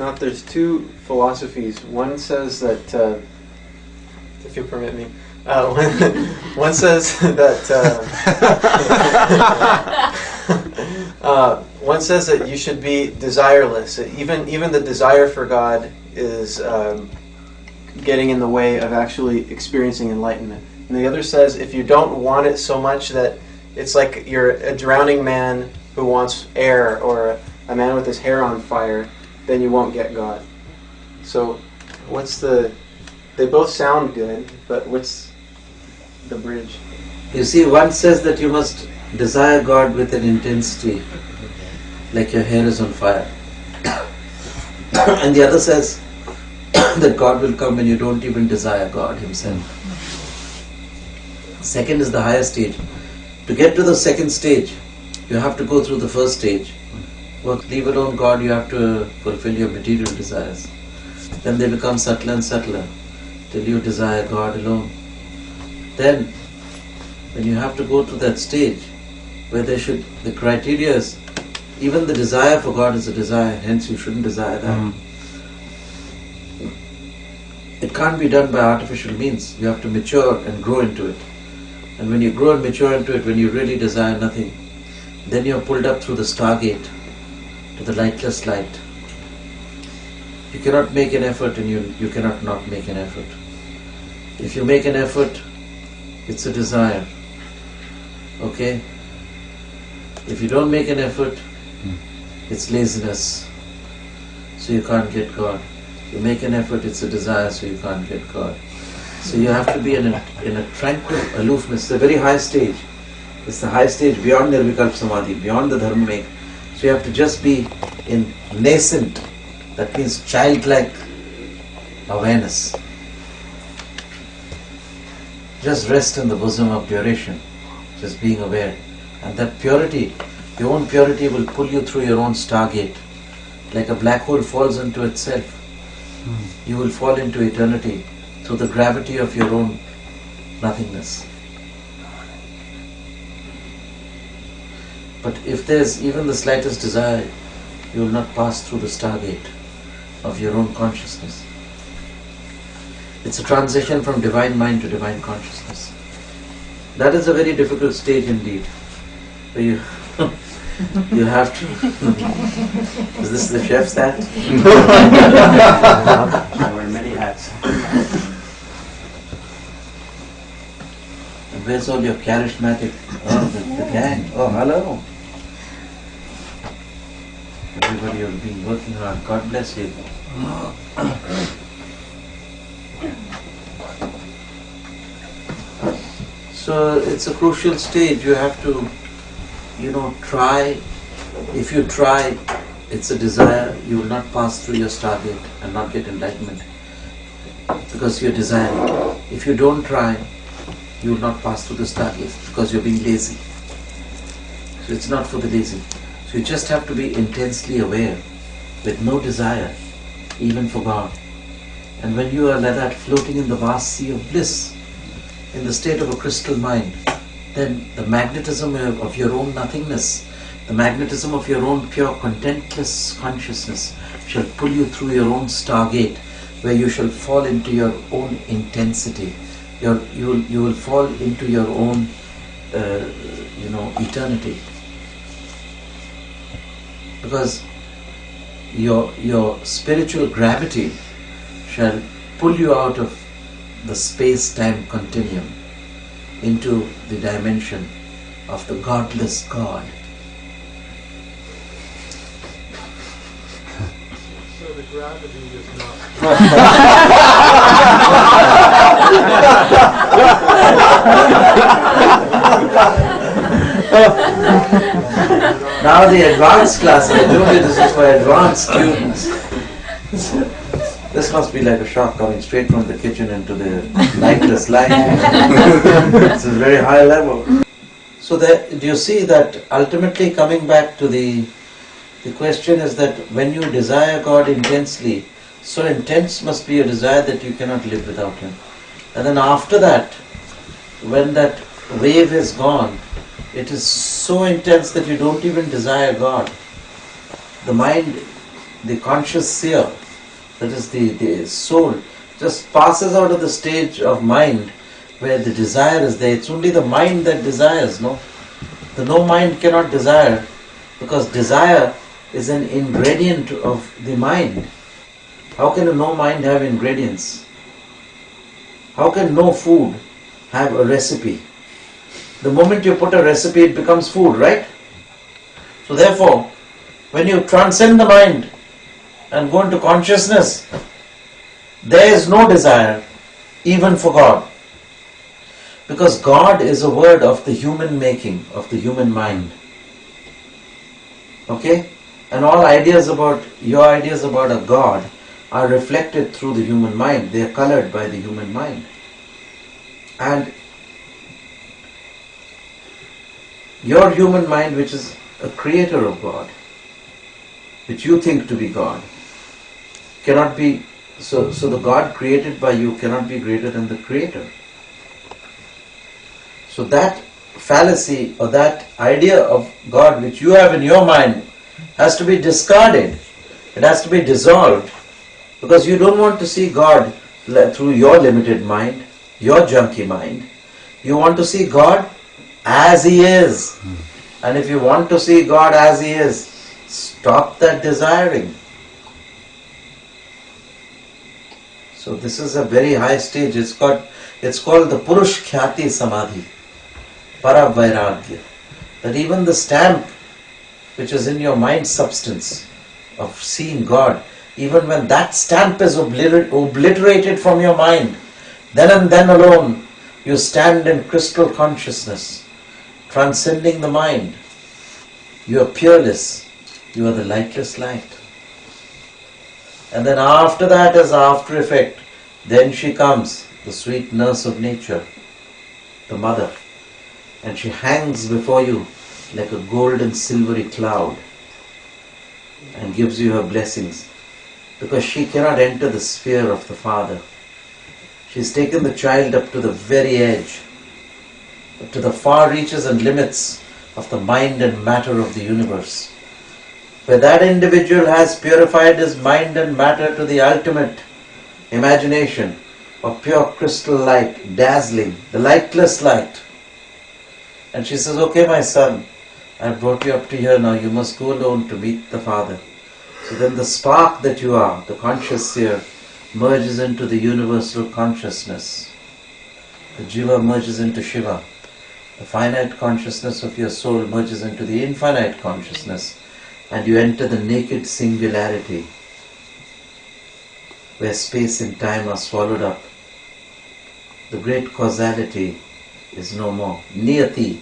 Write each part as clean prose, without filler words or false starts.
Nath, there's two philosophies. One says that, if you permit me, one says that one says that you should be desireless. Even the desire for God is getting in the way of actually experiencing enlightenment. And the other says if you don't want it so much that it's like you're a drowning man who wants air, or a man with his hair on fire, then you won't get God. So they both sound good, but what's the bridge? You see, one says that you must desire God with an intensity, like your hair is on fire. And the other says that God will come when you don't even desire God Himself. Second is the higher stage. To get to the second stage, you have to go through the first stage. Well, leave alone God, you have to fulfill your material desires. Then they become subtler and subtler till you desire God alone. Then, when you have to go to that stage where the criteria is, even the desire for God is a desire, hence you shouldn't desire that. It can't be done by artificial means. You have to mature and grow into it. And when you grow and mature into it, when you really desire nothing, then you're pulled up through the stargate to the lightless light. You cannot make an effort, and you cannot not make an effort. If you make an effort, it's a desire. Okay? If you don't make an effort, it's laziness. So you can't get God. If you make an effort, it's a desire, so you can't get God. So you have to be in a tranquil aloofness. It's a very high stage. It's the high stage beyond Nirvikalpa Samadhi, beyond the Dharma make. So you have to just be in nascent, that means childlike awareness. Just rest in the bosom of duration, just being aware. And that purity, your own purity will pull you through your own stargate. Like a black hole falls into itself. You will fall into eternity through the gravity of your own nothingness. But if there's even the slightest desire, you will not pass through the stargate of your own consciousness. It's a transition from divine mind to divine consciousness. That is a very difficult stage indeed. Where you have to... Is this the chef's hat? I wear many hats. And where's all your charismatic... the gang? Oh, hello. Everybody has been working hard. God bless you. So it's a crucial stage. You have to, try. If you try, it's a desire. You will not pass through your stargate and not get enlightenment because you're desiring. If you don't try, you will not pass through the stargate because you're being lazy. So it's not for the lazy. So you just have to be intensely aware with no desire, even for God. And when you are like that, floating in the vast sea of bliss, in the state of a crystal mind, then the magnetism of your own nothingness, the magnetism of your own pure contentless consciousness shall pull you through your own stargate, where you shall fall into your own intensity. You will fall into your own, eternity. Because your spiritual gravity shall pull you out of the space-time continuum into the dimension of the godless God. So the gravity is not... Now the advanced class, I told you this is for advanced students. This must be like a shock coming straight from the kitchen into the lightless light. It's a very high level. So do you see that ultimately coming back to the question is that when you desire God intensely, so intense must be your desire that you cannot live without Him. And then after that, when that wave is gone, it is so intense that you don't even desire God. The mind the conscious seer, that is the soul, just passes out of the stage of mind where the desire is there. It's only the mind that desires, no? The no mind cannot desire, because desire is an ingredient of the mind. How can a no mind have ingredients? How can no food have a recipe? The moment you put a recipe, it becomes food, right? So therefore, when you transcend the mind and go into consciousness, there is no desire, even for God. Because God is a word of the human making, of the human mind. Okay? And all ideas about, your ideas about a God are reflected through the human mind. They are colored by the human mind. And your human mind, which is a creator of God, which you think to be God, cannot be, so the God created by you cannot be greater than the Creator. So that fallacy or that idea of God which you have in your mind has to be discarded. It has to be dissolved, because you don't want to see God through your limited mind, your junky mind. You want to see God as He is. And if you want to see God as He is, stop that desiring. So this is a very high stage. It's called the Purush Khyati Samadhi, Paravairagya. That even the stamp which is in your mind substance of seeing God, even when that stamp is obliterated from your mind, then and then alone you stand in crystal consciousness, transcending the mind. You are peerless. You are the lightless light. And then after that, as after effect, then she comes, the sweet nurse of nature, the mother, and she hangs before you like a golden silvery cloud and gives you her blessings, because she cannot enter the sphere of the Father. She's taken the child up to the very edge, to the far reaches and limits of the mind and matter of the universe, where that individual has purified his mind and matter to the ultimate imagination of pure crystal light, dazzling, the lightless light. And she says, okay, my son, I brought you up to here now, you must go alone to meet the Father. So then the spark that you are, the conscious seer, merges into the universal consciousness. The jiva merges into Shiva. The finite consciousness of your soul merges into the infinite consciousness, and you enter the naked singularity, where space and time are swallowed up. The great causality is no more. Niyati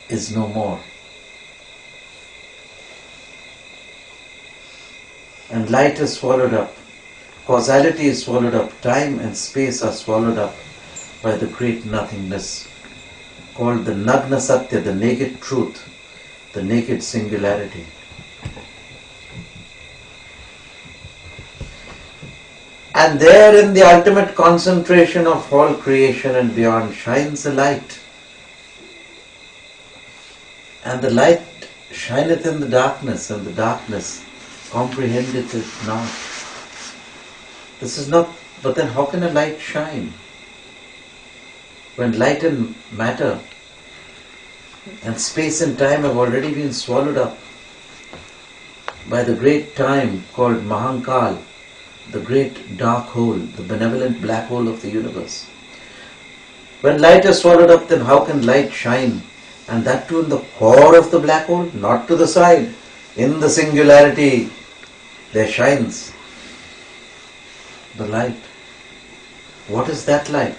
is no more. And light is swallowed up. Causality is swallowed up. Time and space are swallowed up by the great nothingness, called the Nagna Satya, the naked truth, the naked singularity. And there, in the ultimate concentration of all creation and beyond, shines the light. And the light shineth in the darkness, and the darkness comprehendeth it not. This is not, but then how can a light shine? When light and matter and space and time have already been swallowed up by the great time called Mahankal, the great dark hole, the benevolent black hole of the universe. When light is swallowed up, then how can light shine? And that too in the core of the black hole, not to the side. In the singularity, there shines the light. What is that light?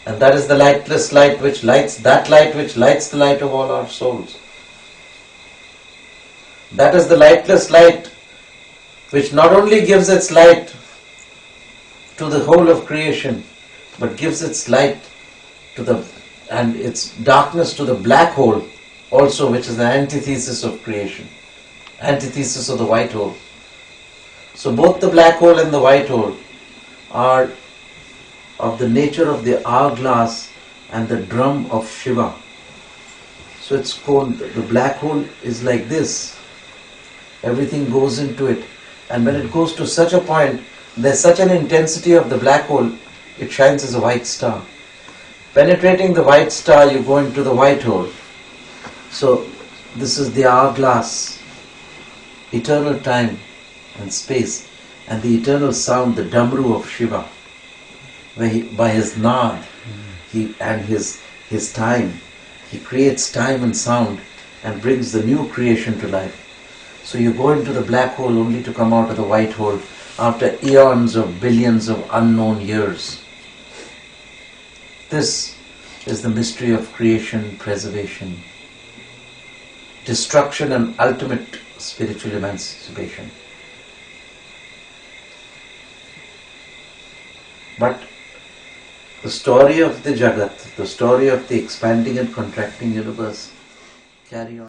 And that is the lightless light which lights, that light which lights the light of all our souls. That is the lightless light which not only gives its light to the whole of creation, but gives its light to the, and its darkness to the black hole also, which is the antithesis of creation, antithesis of the white hole. So both the black hole and the white hole are of the nature of the hourglass and the drum of Shiva. So it's called, the black hole is like this, everything goes into it. And when it goes to such a point, there's such an intensity of the black hole, it shines as a white star. Penetrating the white star, you go into the white hole. So this is the hourglass, eternal time and space, and the eternal sound, the Damru of Shiva, where he, by his Nad, and his time, he creates time and sound and brings the new creation to life. So you go into the black hole only to come out of the white hole after eons of billions of unknown years. This is the mystery of creation, preservation, destruction and ultimate spiritual emancipation. But the story of the Jagat, the story of the expanding and contracting universe, carry on.